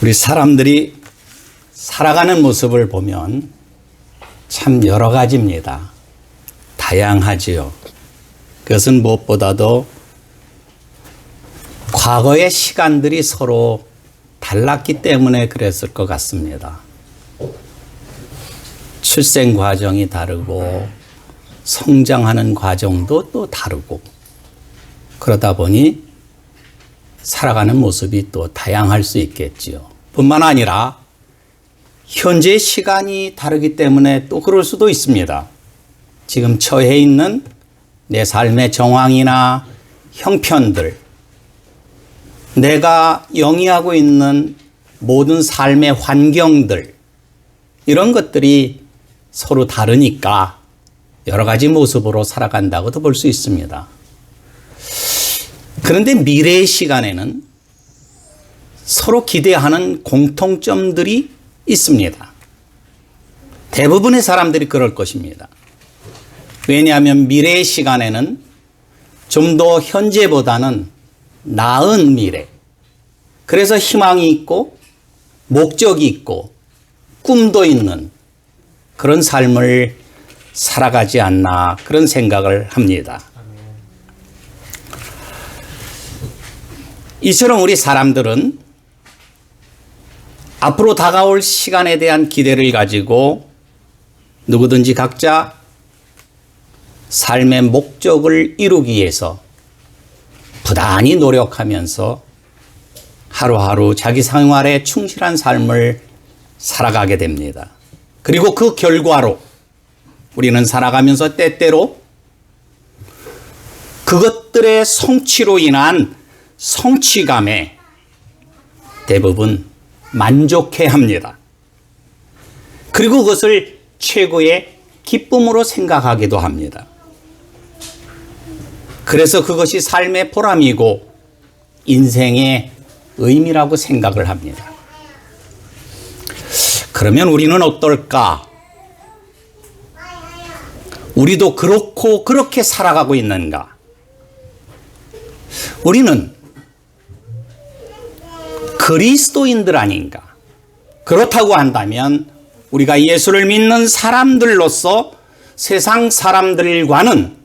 우리 사람들이 살아가는 모습을 보면 참 여러 가지입니다. 다양하지요. 그것은 무엇보다도 과거의 시간들이 서로 달랐기 때문에 그랬을 것 같습니다. 출생 과정이 다르고 성장하는 과정도 또 다르고 그러다 보니 살아가는 모습이 또 다양할 수 있겠지요. 뿐만 아니라 현재 시간이 다르기 때문에 또 그럴 수도 있습니다. 지금 처해 있는 내 삶의 정황이나 형편들, 내가 영위하고 있는 모든 삶의 환경들, 이런 것들이 서로 다르니까 여러 가지 모습으로 살아간다고도 볼 수 있습니다. 그런데 미래의 시간에는 서로 기대하는 공통점들이 있습니다. 대부분의 사람들이 그럴 것입니다. 왜냐하면 미래의 시간에는 좀 더 현재보다는 나은 미래, 그래서 희망이 있고 목적이 있고 꿈도 있는 그런 삶을 살아가지 않나 그런 생각을 합니다. 이처럼 우리 사람들은 앞으로 다가올 시간에 대한 기대를 가지고 누구든지 각자 삶의 목적을 이루기 위해서 부단히 노력하면서 하루하루 자기 생활에 충실한 삶을 살아가게 됩니다. 그리고 그 결과로 우리는 살아가면서 때때로 그것들의 성취로 인한 성취감에 대부분 만족해 합니다. 그리고 그것을 최고의 기쁨으로 생각하기도 합니다. 그래서 그것이 삶의 보람이고 인생의 의미라고 생각을 합니다. 그러면 우리는 어떨까? 우리도 그렇고 그렇게 살아가고 있는가? 우리는 그리스도인들 아닌가? 그렇다고 한다면 우리가 예수를 믿는 사람들로서 세상 사람들과는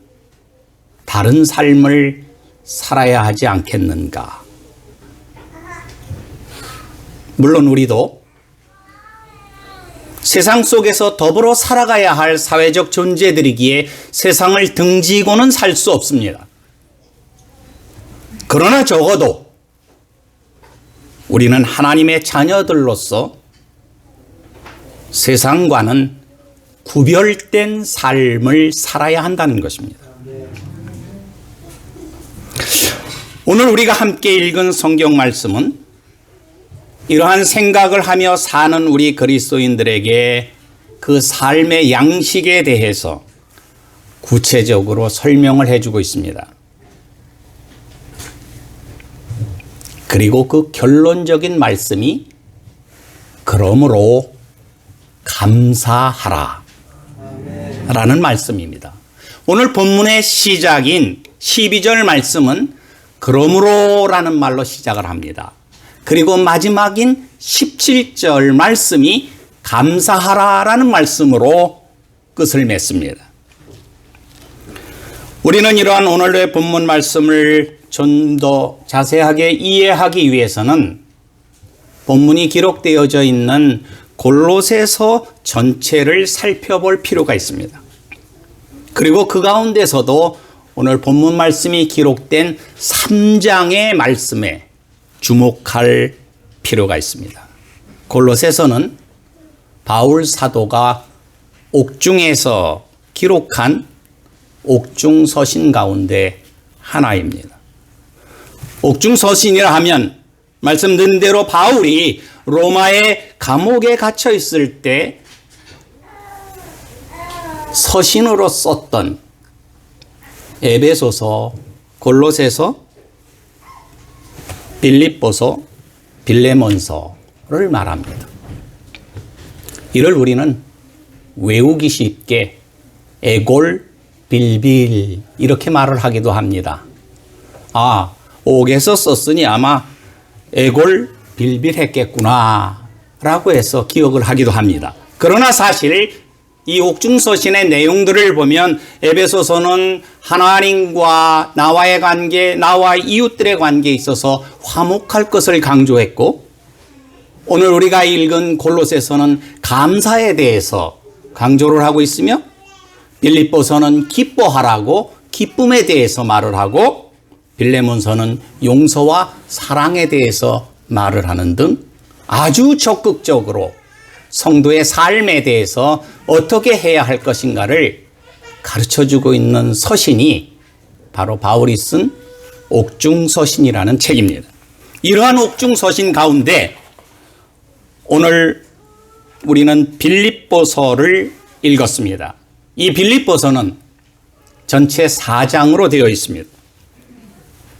다른 삶을 살아야 하지 않겠는가? 물론 우리도 세상 속에서 더불어 살아가야 할 사회적 존재들이기에 세상을 등지고는 살 수 없습니다. 그러나 적어도 우리는 하나님의 자녀들로서 세상과는 구별된 삶을 살아야 한다는 것입니다. 오늘 우리가 함께 읽은 성경 말씀은 이러한 생각을 하며 사는 우리 그리스도인들에게 그 삶의 양식에 대해서 구체적으로 설명을 해주고 있습니다. 그리고 그 결론적인 말씀이 그러므로 감사하라 라는 말씀입니다. 오늘 본문의 시작인 12절 말씀은 그러므로 라는 말로 시작을 합니다. 그리고 마지막인 17절 말씀이 감사하라 라는 말씀으로 끝을 맺습니다. 우리는 이러한 오늘의 본문 말씀을 좀 더 자세하게 이해하기 위해서는 본문이 기록되어져 있는 골로새서 전체를 살펴볼 필요가 있습니다. 그리고 그 가운데서도 오늘 본문 말씀이 기록된 3장의 말씀에 주목할 필요가 있습니다. 골로새서는 바울 사도가 옥중에서 기록한 옥중서신 가운데 하나입니다. 옥중서신이라 하면 말씀드린 대로 바울이 로마의 감옥에 갇혀 있을 때 서신으로 썼던 에베소서, 골로새서, 빌립보서, 빌레몬서를 말합니다. 이를 우리는 외우기 쉽게 에골, 빌빌 이렇게 말을 하기도 합니다. 옥에서 썼으니 아마 에골 빌빌했겠구나 라고 해서 기억을 하기도 합니다. 그러나 사실 이 옥중서신의 내용들을 보면 에베소서는 하나님과 나와의 관계, 나와 이웃들의 관계에 있어서 화목할 것을 강조했고, 오늘 우리가 읽은 골로새서는 감사에 대해서 강조를 하고 있으며, 빌립보서는 기뻐하라고 기쁨에 대해서 말을 하고, 빌레몬서는 용서와 사랑에 대해서 말을 하는 등 아주 적극적으로 성도의 삶에 대해서 어떻게 해야 할 것인가를 가르쳐주고 있는 서신이 바로 바울이 쓴 옥중서신이라는 책입니다. 이러한 옥중서신 가운데 오늘 우리는 빌립보서를 읽었습니다. 이 빌립보서는 전체 4장으로 되어 있습니다.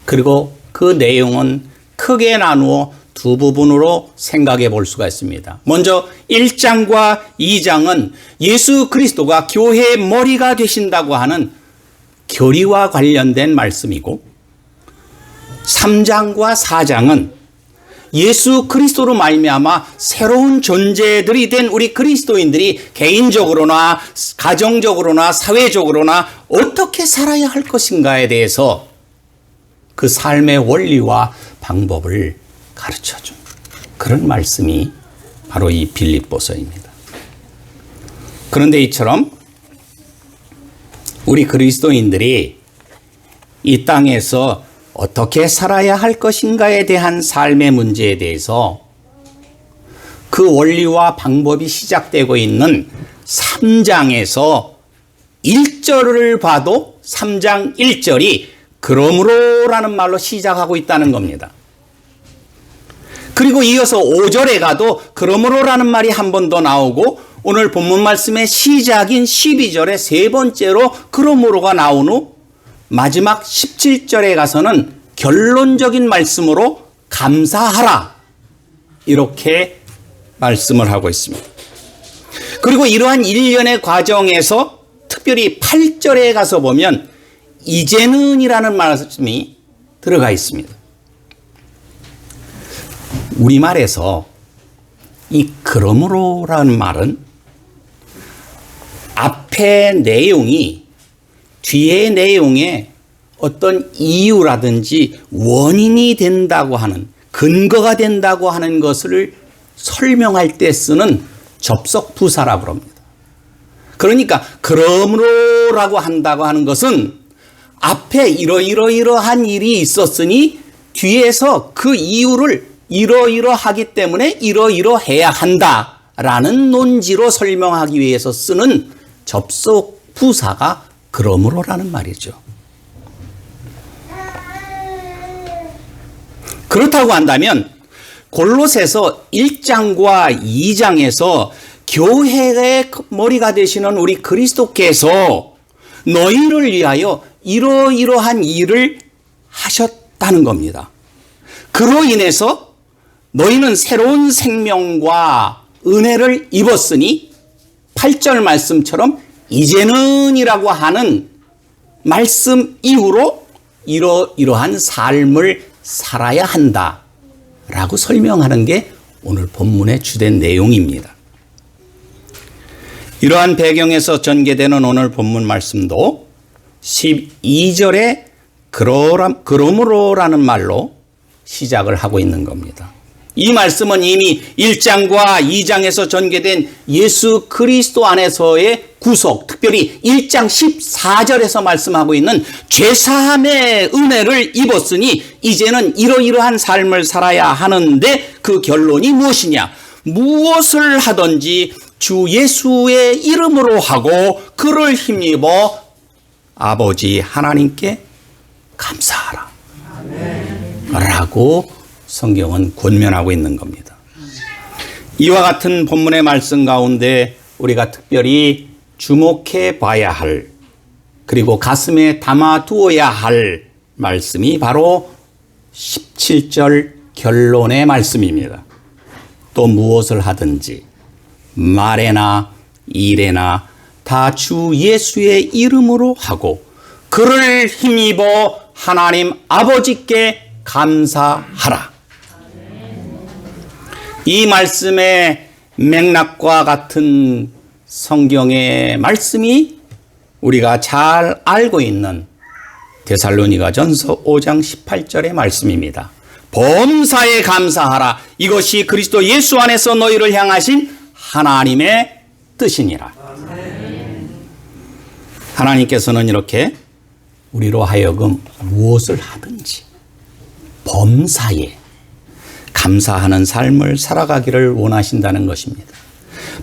그리고 그 내용은 크게 나누어 두 부분으로 생각해 볼 수가 있습니다. 먼저 1장과 2장은 예수 그리스도가 교회의 머리가 되신다고 하는 교리와 관련된 말씀이고, 3장과 4장은 예수 그리스도로 말미암아 새로운 존재들이 된 우리 그리스도인들이 개인적으로나 가정적으로나 사회적으로나 어떻게 살아야 할 것인가에 대해서 그 삶의 원리와 방법을 가르쳐준 그런 말씀이 바로 이 빌립보서입니다. 그런데 이처럼 우리 그리스도인들이 이 땅에서 어떻게 살아야 할 것인가에 대한 삶의 문제에 대해서 그 원리와 방법이 시작되고 있는 3장에서 1절을 봐도 3장 1절이 그러므로라는 말로 시작하고 있다는 겁니다. 그리고 이어서 5절에 가도 그러므로라는 말이 한 번 더 나오고, 오늘 본문 말씀의 시작인 12절에 세 번째로 그러므로가 나온 후 마지막 17절에 가서는 결론적인 말씀으로 감사하라 이렇게 말씀을 하고 있습니다. 그리고 이러한 일련의 과정에서 특별히 8절에 가서 보면 이제는이라는 말씀이 들어가 있습니다. 우리말에서 이 그러므로라는 말은 앞의 내용이 뒤의 내용에 어떤 이유라든지 원인이 된다고 하는, 근거가 된다고 하는 것을 설명할 때 쓰는 접속 부사라고 합니다. 그러니까 그러므로라고 한다고 하는 것은 앞에 이러이러한 일이 있었으니 뒤에서 그 이유를 이러이러하기 때문에 이러이러해야 한다라는 논지로 설명하기 위해서 쓰는 접속 부사가 그러므로라는 말이죠. 그렇다고 한다면 골로새서 1장과 2장에서 교회의 머리가 되시는 우리 그리스도께서 너희를 위하여 이러이러한 일을 하셨다는 겁니다. 그로 인해서 너희는 새로운 생명과 은혜를 입었으니 8절 말씀처럼 이제는이라고 하는 말씀 이후로 이러이러한 삶을 살아야 한다라고 설명하는 게 오늘 본문의 주된 내용입니다. 이러한 배경에서 전개되는 오늘 본문 말씀도 12절에 그러므로라는 말로 시작을 하고 있는 겁니다. 이 말씀은 이미 1장과 2장에서 전개된 예수 그리스도 안에서의 구속, 특별히 1장 14절에서 말씀하고 있는 죄사함의 은혜를 입었으니 이제는 이러이러한 삶을 살아야 하는데 그 결론이 무엇이냐? 무엇을 하든지 주 예수의 이름으로 하고 그를 힘입어 아버지 하나님께 감사하라. 라고 성경은 권면하고 있는 겁니다. 이와 같은 본문의 말씀 가운데 우리가 특별히 주목해 봐야 할, 그리고 가슴에 담아두어야 할 말씀이 바로 17절 결론의 말씀입니다. 또 무엇을 하든지 말에나 일에나 다 주 예수의 이름으로 하고 그를 힘입어 하나님 아버지께 감사하라. 이 말씀의 맥락과 같은 성경의 말씀이 우리가 잘 알고 있는 데살로니가전서 5장 18절의 말씀입니다. 범사에 감사하라. 이것이 그리스도 예수 안에서 너희를 향하신 하나님의 뜻이니라. 하나님께서는 이렇게 우리로 하여금 무엇을 하든지 범사에 감사하는 삶을 살아가기를 원하신다는 것입니다.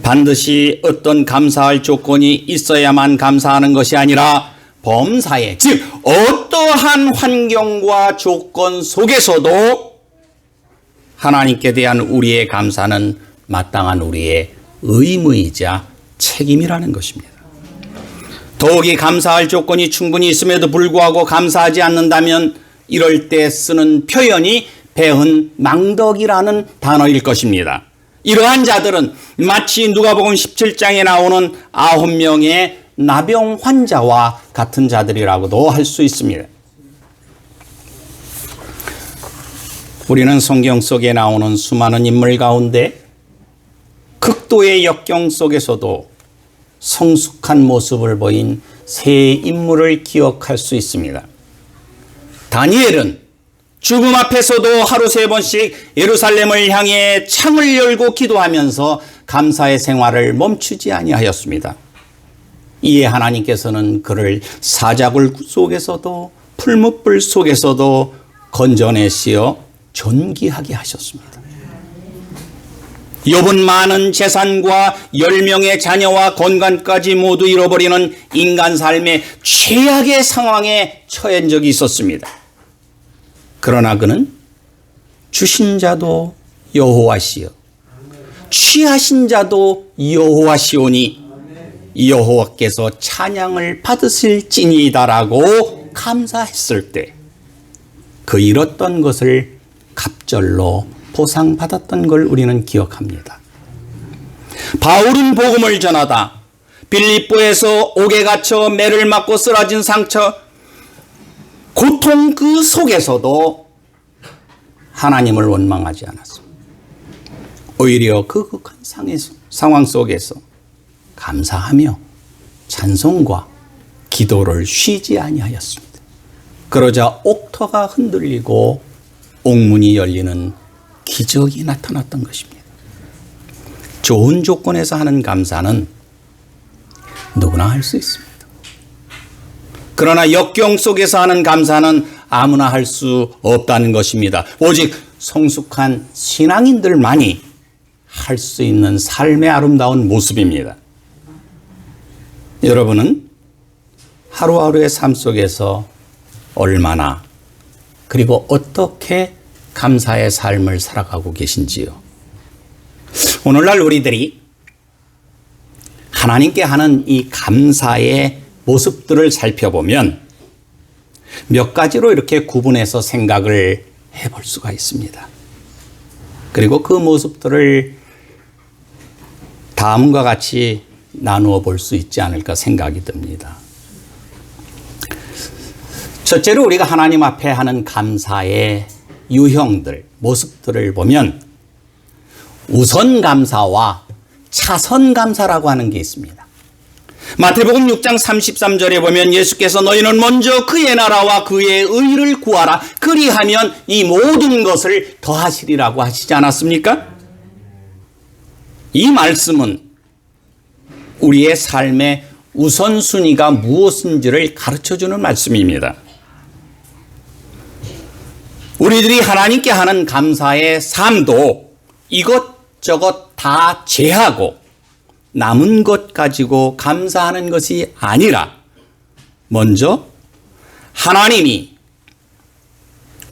반드시 어떤 감사할 조건이 있어야만 감사하는 것이 아니라 범사에, 즉 어떠한 환경과 조건 속에서도 하나님께 대한 우리의 감사는 마땅한 우리의 의무이자 책임이라는 것입니다. 더욱이 감사할 조건이 충분히 있음에도 불구하고 감사하지 않는다면 이럴 때 쓰는 표현이 배은 망덕이라는 단어일 것입니다. 이러한 자들은 마치 누가복음 17장에 나오는 9명의 나병 환자와 같은 자들이라고도 할 수 있습니다. 우리는 성경 속에 나오는 수많은 인물 가운데 극도의 역경 속에서도 성숙한 모습을 보인 세 인물을 기억할 수 있습니다. 다니엘은 죽음 앞에서도 하루 3번씩 예루살렘을 향해 창을 열고 기도하면서 감사의 생활을 멈추지 아니하였습니다. 이에 하나님께서는 그를 사자굴 속에서도 풀무불 속에서도 건져내시어 존귀하게 하셨습니다. 욥은 많은 재산과 10명의 자녀와 건강까지 모두 잃어버리는 인간 삶의 최악의 상황에 처한 적이 있었습니다. 그러나 그는 주신 자도 여호와시여 취하신 자도 여호와시오니 여호와께서 찬양을 받으실지니다라고 감사했을 때 그 잃었던 것을 갑절로 보상받았던 걸 우리는 기억합니다. 바울은 복음을 전하다 빌립보에서 옥에 갇혀 매를 맞고 쓰러진 상처 고통 그 속에서도 하나님을 원망하지 않았습니다. 오히려 그 극한 상황 속에서 감사하며 찬송과 기도를 쉬지 아니하였습니다. 그러자 옥터가 흔들리고 옥문이 열리는 기적이 나타났던 것입니다. 좋은 조건에서 하는 감사는 누구나 할 수 있습니다. 그러나 역경 속에서 하는 감사는 아무나 할 수 없다는 것입니다. 오직 성숙한 신앙인들만이 할 수 있는 삶의 아름다운 모습입니다. 여러분은 하루하루의 삶 속에서 얼마나 그리고 어떻게 감사의 삶을 살아가고 계신지요? 오늘날 우리들이 하나님께 하는 이 감사의 모습들을 살펴보면 몇 가지로 이렇게 구분해서 생각을 해볼 수가 있습니다. 그리고 그 모습들을 다음과 같이 나누어 볼 수 있지 않을까 생각이 듭니다. 첫째로 우리가 하나님 앞에 하는 감사의 유형들, 모습들을 보면 우선 감사와 차선 감사라고 하는 게 있습니다. 마태복음 6장 33절에 보면 예수께서 너희는 먼저 그의 나라와 그의 의를 구하라. 그리하면 이 모든 것을 더하시리라고 하시지 않았습니까? 이 말씀은 우리의 삶의 우선순위가 무엇인지를 가르쳐주는 말씀입니다. 우리들이 하나님께 하는 감사의 삶도 이것저것 다 제하고 남은 것 가지고 감사하는 것이 아니라 먼저 하나님이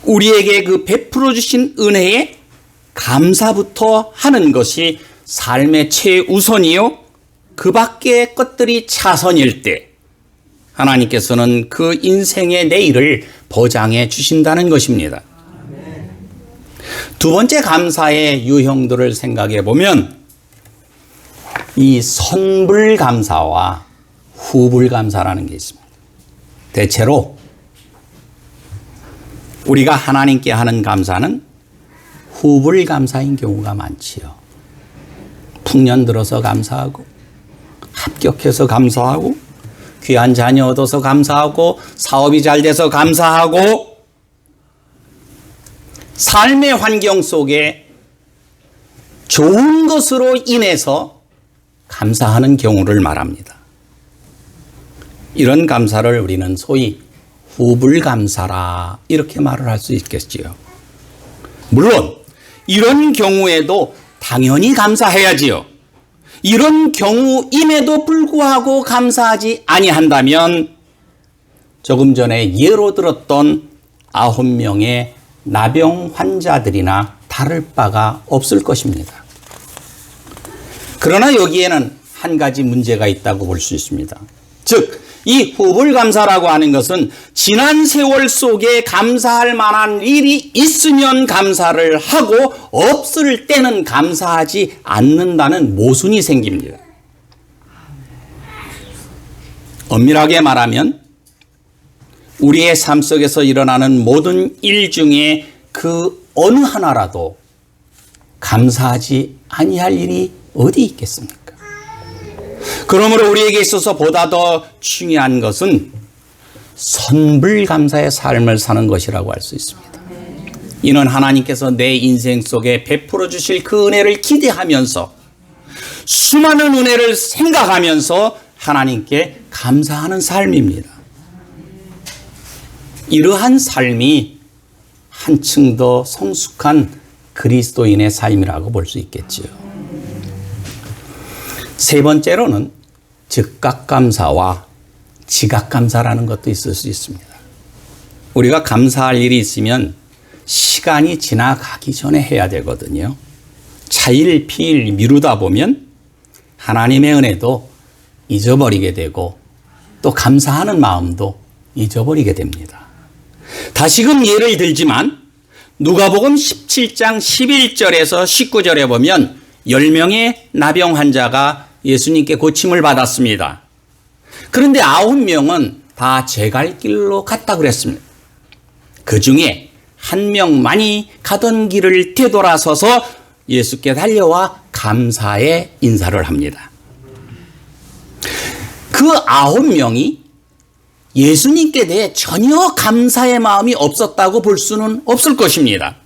우리에게 그 베풀어 주신 은혜에 감사부터 하는 것이 삶의 최우선이요. 그 밖의 것들이 차선일 때 하나님께서는 그 인생의 내일을 보장해 주신다는 것입니다. 두 번째 감사의 유형들을 생각해 보면 이 선불감사와 후불감사라는 게 있습니다. 대체로 우리가 하나님께 하는 감사는 후불 감사인 경우가 많지요. 풍년 들어서 감사하고, 합격해서 감사하고, 귀한 자녀 얻어서 감사하고, 사업이 잘 돼서 감사하고, 삶의 환경 속에 좋은 것으로 인해서 감사하는 경우를 말합니다. 이런 감사를 우리는 소위 후불감사라 이렇게 말을 할 수 있겠지요. 물론 이런 경우에도 당연히 감사해야지요. 이런 경우임에도 불구하고 감사하지 아니한다면 조금 전에 예로 들었던 9명의 나병 환자들이나 다를 바가 없을 것입니다. 그러나 여기에는 한 가지 문제가 있다고 볼 수 있습니다. 즉, 이 후불감사라고 하는 것은 지난 세월 속에 감사할 만한 일이 있으면 감사를 하고 없을 때는 감사하지 않는다는 모순이 생깁니다. 엄밀하게 말하면 우리의 삶 속에서 일어나는 모든 일 중에 그 어느 하나라도 감사하지 아니할 일이 어디 있겠습니까? 그러므로 우리에게 있어서 보다 더 중요한 것은 선불감사의 삶을 사는 것이라고 할 수 있습니다. 이는 하나님께서 내 인생 속에 베풀어 주실 그 은혜를 기대하면서 수많은 은혜를 생각하면서 하나님께 감사하는 삶입니다. 이러한 삶이 한층 더 성숙한 그리스도인의 삶이라고 볼 수 있겠지요. 세 번째로는 즉각감사와 지각감사라는 것도 있을 수 있습니다. 우리가 감사할 일이 있으면 시간이 지나가기 전에 해야 되거든요. 차일피일 미루다 보면 하나님의 은혜도 잊어버리게 되고 또 감사하는 마음도 잊어버리게 됩니다. 다시금 예를 들지만 누가복음 17장 11절에서 19절에 보면 10명의 나병 환자가 예수님께 고침을 받았습니다. 그런데 9명은 다 제 갈 길로 갔다 그랬습니다. 그 중에 한 명만이 가던 길을 되돌아서서 예수께 달려와 감사의 인사를 합니다. 그 9명이 예수님께 대해 전혀 감사의 마음이 없었다고 볼 수는 없을 것입니다.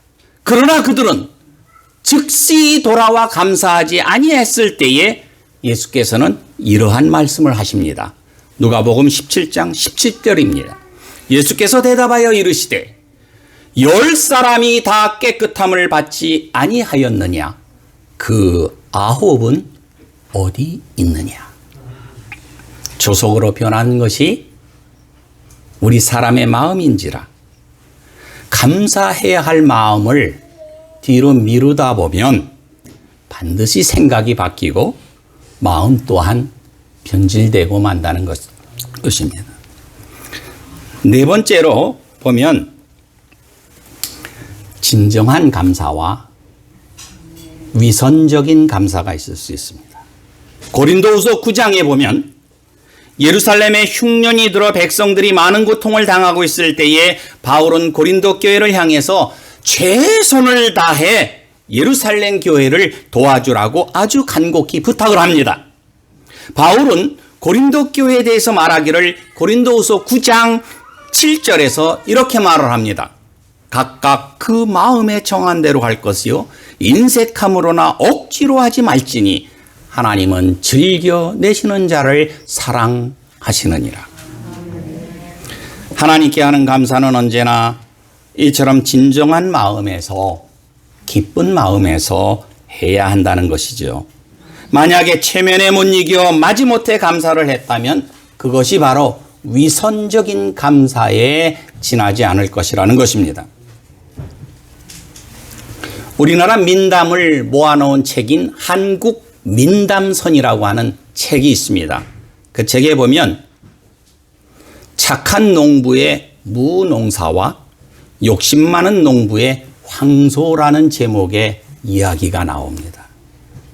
그러나 그들은 즉시 돌아와 감사하지 아니했을 때에 예수께서는 이러한 말씀을 하십니다. 누가복음 17장 17절입니다. 예수께서 대답하여 이르시되 10사람이 다 깨끗함을 받지 아니하였느냐? 그 9은 어디 있느냐? 조속으로 변한 것이 우리 사람의 마음인지라 감사해야 할 마음을 뒤로 미루다 보면 반드시 생각이 바뀌고 마음 또한 변질되고 만다는 것입니다. 네 번째로 보면 진정한 감사와 위선적인 감사가 있을 수 있습니다. 고린도후서 9장에 보면 예루살렘에 흉년이 들어 백성들이 많은 고통을 당하고 있을 때에 바울은 고린도 교회를 향해서 최선을 다해 예루살렘 교회를 도와주라고 아주 간곡히 부탁을 합니다. 바울은 고린도 교회에 대해서 말하기를 고린도후서 9장 7절에서 이렇게 말을 합니다. 각각 그 마음에 정한 대로 할 것이요 인색함으로나 억지로 하지 말지니 하나님은 즐겨 내시는 자를 사랑하시느니라. 하나님께 하는 감사는 언제나 이처럼 진정한 마음에서 기쁜 마음에서 해야 한다는 것이죠. 만약에 체면에 못 이겨 마지못해 감사를 했다면 그것이 바로 위선적인 감사에 지나지 않을 것이라는 것입니다. 우리나라 민담을 모아놓은 책인 한국 민담선이라고 하는 책이 있습니다. 그 책에 보면 착한 농부의 무농사와 욕심 많은 농부의 황소라는 제목의 이야기가 나옵니다.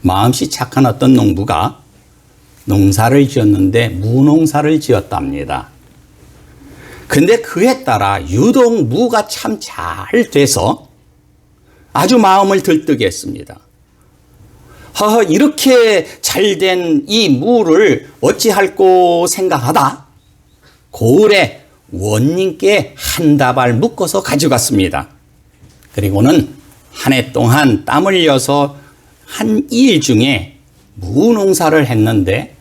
마음씨 착한 어떤 농부가 농사를 지었는데 무농사를 지었답니다. 근데 그에 따라 유독 무가 참 잘 돼서 아주 마음을 들뜨게 했습니다. 이렇게 잘된 이 무를 어찌할꼬 생각하다 고을에 원님께 한 다발 묶어서 가져갔습니다. 그리고는 한 해 동안 땀 흘려서 한 일 중에 무 농사를 했는데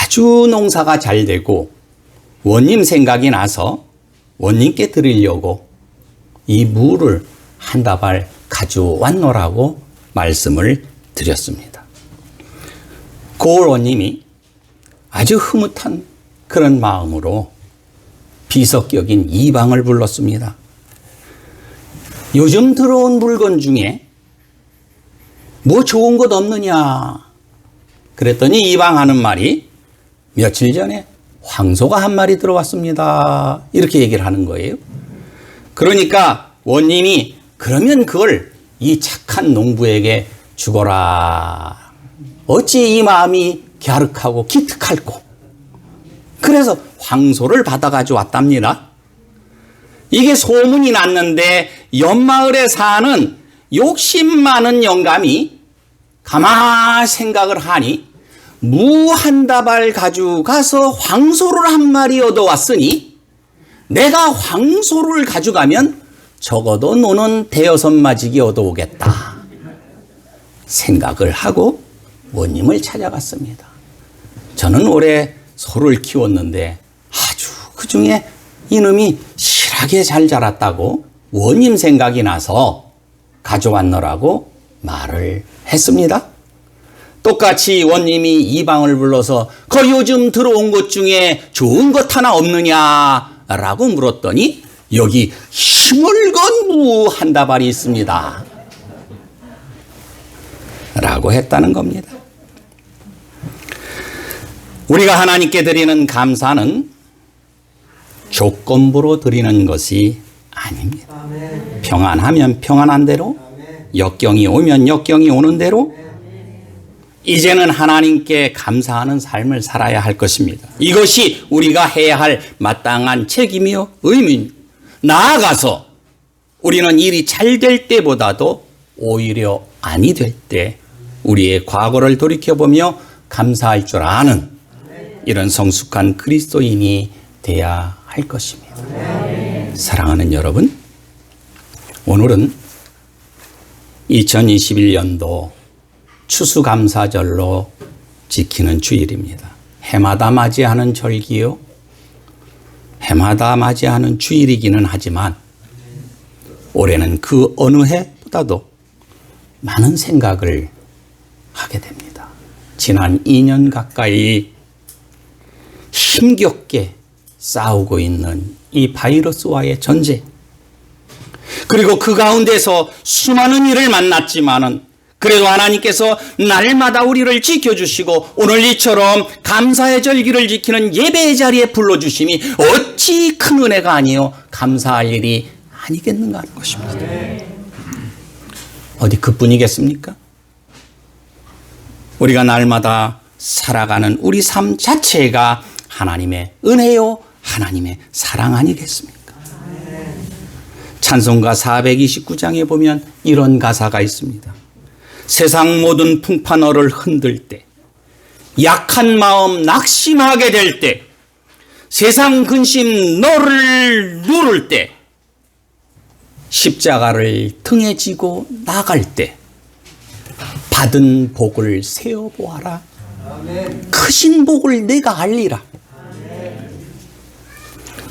아주 농사가 잘 되고 원님 생각이 나서 원님께 드리려고 이 무를 한 다발 가져왔노라고 말씀을 드렸습니다. 고을 원님이 아주 흐뭇한 그런 마음으로 비석격인 이방을 불렀습니다. 요즘 들어온 물건 중에 뭐 좋은 것 없느냐? 그랬더니 이방 하는 말이 며칠 전에 황소가 한 마리 들어왔습니다. 이렇게 얘기를 하는 거예요. 그러니까 원님이 그러면 그걸 이 착한 농부에게 주거라. 어찌 이 마음이 갸륵하고 기특할꼬. 그래서 황소를 받아가지고 왔답니다. 이게 소문이 났는데 옆마을에 사는 욕심 많은 영감이 가만 생각을 하니 무 한 다발 가져가서 황소를 한 마리 얻어왔으니 내가 황소를 가져가면 적어도 노는 대여섯 마지기 얻어오겠다 생각을 하고 원님을 찾아갔습니다. 저는 올해 소를 키웠는데 아주 그중에 이놈이 실하게 잘 자랐다고 원님 생각이 나서 가져왔노라고 말을 했습니다. 똑같이 원님이 이방을 불러서 그 요즘 들어온 것 중에 좋은 것 하나 없느냐라고 물었더니 여기 힘을 건 무 한 다발이 있습니다 라고 했다는 겁니다. 우리가 하나님께 드리는 감사는 조건부로 드리는 것이 아닙니다. 평안하면 평안한 대로, 역경이 오면 역경이 오는 대로 이제는 하나님께 감사하는 삶을 살아야 할 것입니다. 이것이 우리가 해야 할 마땅한 책임이요 의무입니다. 나아가서 우리는 일이 잘 될 때보다도 오히려 아니 될 때 우리의 과거를 돌이켜보며 감사할 줄 아는 이런 성숙한 그리스도인이 돼야 할 것입니다. 사랑하는 여러분, 오늘은 2021년도 추수감사절로 지키는 주일입니다. 해마다 맞이하는 절기요, 해마다 맞이하는 주일이기는 하지만 올해는 그 어느 해보다도 많은 생각을 하게 됩니다. 지난 2년 가까이 힘겹게 싸우고 있는 이 바이러스와의 전쟁, 그리고 그 가운데서 수많은 일을 만났지만은 그래도 하나님께서 날마다 우리를 지켜주시고 오늘 이처럼 감사의 절기를 지키는 예배의 자리에 불러주심이 어찌 큰 은혜가 아니요 감사할 일이 아니겠는가 하는 것입니다. 어디 그뿐이겠습니까? 우리가 날마다 살아가는 우리 삶 자체가 하나님의 은혜요 하나님의 사랑 아니겠습니까? 찬송가 429장에 보면 이런 가사가 있습니다. 세상 모든 풍파너를 흔들 때, 약한 마음 낙심하게 될 때, 세상 근심 너를 누를 때, 십자가를 등에 지고 나갈 때 받은 복을 세어보아라. 크신 복을 내가 알리라.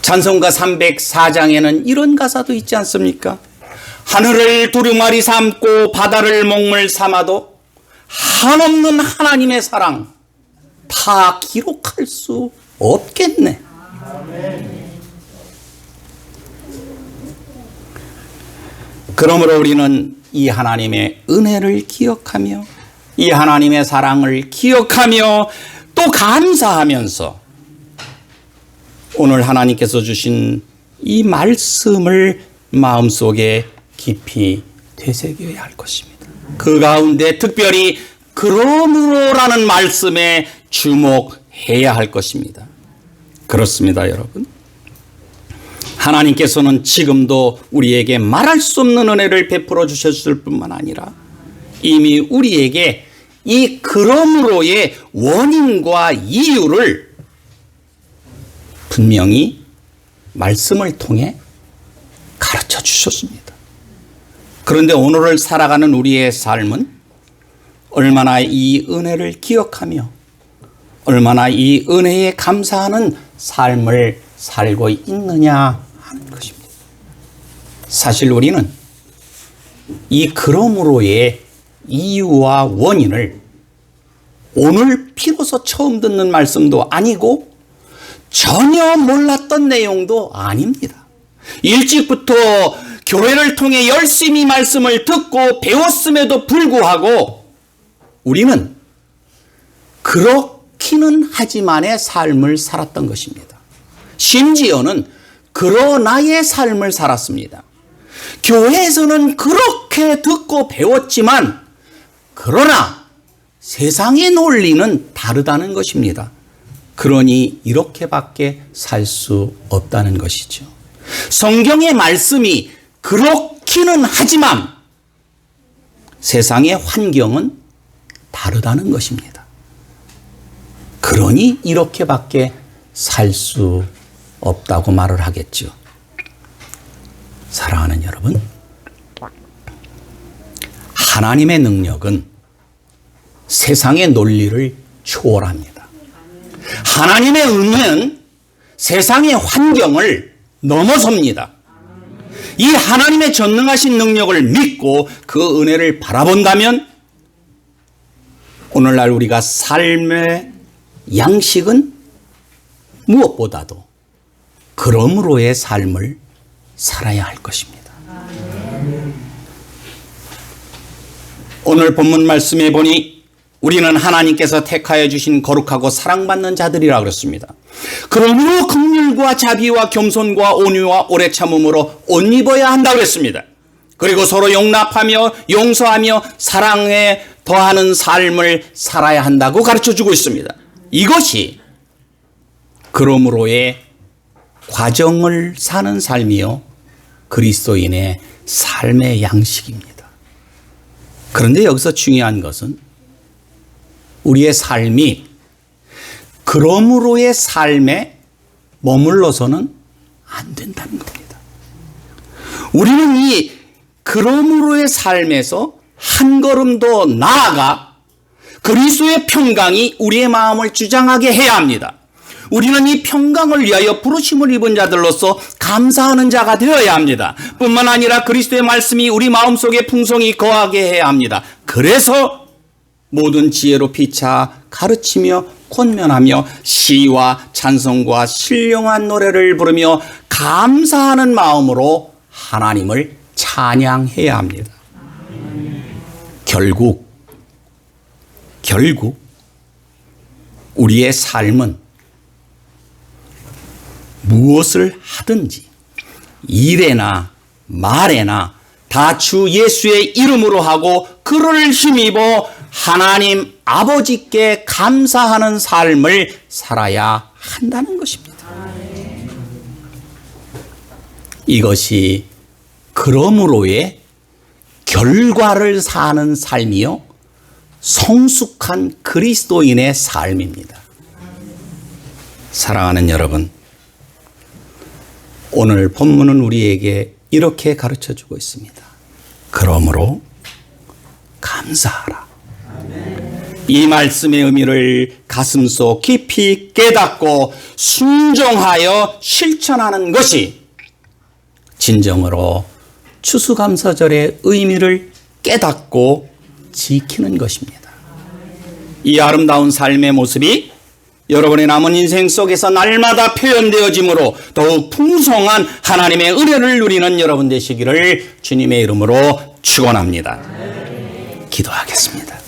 찬송가 304장에는 이런 가사도 있지 않습니까? 하늘을 두루마리 삼고 바다를 먹물 삼아도 한없는 하나님의 사랑 다 기록할 수 없겠네. 그러므로 우리는 이 하나님의 은혜를 기억하며 이 하나님의 사랑을 기억하며 또 감사하면서 오늘 하나님께서 주신 이 말씀을 마음속에 깊이 되새겨야 할 것입니다. 그 가운데 특별히 그러므로라는 말씀에 주목해야 할 것입니다. 그렇습니다, 여러분. 하나님께서는 지금도 우리에게 말할 수 없는 은혜를 베풀어 주셨을 뿐만 아니라 이미 우리에게 이 그러므로의 원인과 이유를 분명히 말씀을 통해 가르쳐 주셨습니다. 그런데 오늘을 살아가는 우리의 삶은 얼마나 이 은혜를 기억하며 얼마나 이 은혜에 감사하는 삶을 살고 있느냐 하는 것입니다. 사실 우리는 이 그러므로의 이유와 원인을 오늘 비로소 처음 듣는 말씀도 아니고 전혀 몰랐던 내용도 아닙니다. 일찍부터 교회를 통해 열심히 말씀을 듣고 배웠음에도 불구하고 우리는 그렇기는 하지만의 삶을 살았던 것입니다. 심지어는 그러나의 삶을 살았습니다. 교회에서는 그렇게 듣고 배웠지만 그러나 세상의 논리는 다르다는 것입니다. 그러니 이렇게밖에 살 수 없다는 것이죠. 성경의 말씀이 그렇기는 하지만 세상의 환경은 다르다는 것입니다. 그러니 이렇게밖에 살 수 없다고 말을 하겠죠. 사랑하는 여러분, 하나님의 능력은 세상의 논리를 초월합니다. 하나님의 은혜는 세상의 환경을 넘어섭니다. 이 하나님의 전능하신 능력을 믿고 그 은혜를 바라본다면 오늘날 우리가 삶의 양식은 무엇보다도 그러므로의 삶을 살아야 할 것입니다. 오늘 본문 말씀에 보니 우리는 하나님께서 택하여 주신 거룩하고 사랑받는 자들이라 그랬습니다. 그러므로 긍휼과 자비와 겸손과 온유와 오래 참음으로 옷 입어야 한다고 그랬습니다. 그리고 서로 용납하며 용서하며 사랑에 더하는 삶을 살아야 한다고 가르쳐주고 있습니다. 이것이 그러므로의 과정을 사는 삶이요 그리스도인의 삶의 양식입니다. 그런데 여기서 중요한 것은 우리의 삶이 그러므로의 삶에 머물러서는 안 된다는 겁니다. 우리는 이 그러므로의 삶에서 한 걸음 더 나아가 그리스도의 평강이 우리의 마음을 주장하게 해야 합니다. 우리는 이 평강을 위하여 부르심을 입은 자들로서 감사하는 자가 되어야 합니다. 뿐만 아니라 그리스도의 말씀이 우리 마음속에 풍성히 거하게 해야 합니다. 그래서 모든 지혜로 피차 가르치며 권면하며 시와 찬송과 신령한 노래를 부르며 감사하는 마음으로 하나님을 찬양해야 합니다. 결국 우리의 삶은 무엇을 하든지 일에나 말에나 다 주 예수의 이름으로 하고 그를 힘입어 하나님 아버지께 감사하는 삶을 살아야 한다는 것입니다. 이것이 그러므로의 결과를 사는 삶이요 성숙한 그리스도인의 삶입니다. 사랑하는 여러분, 오늘 본문은 우리에게 이렇게 가르쳐주고 있습니다. 그러므로 감사하라. 이 말씀의 의미를 가슴속 깊이 깨닫고 순종하여 실천하는 것이 진정으로 추수감사절의 의미를 깨닫고 지키는 것입니다. 이 아름다운 삶의 모습이 여러분의 남은 인생 속에서 날마다 표현되어지므로 더욱 풍성한 하나님의 은혜를 누리는 여러분 되시기를 주님의 이름으로 축원합니다. 기도하겠습니다.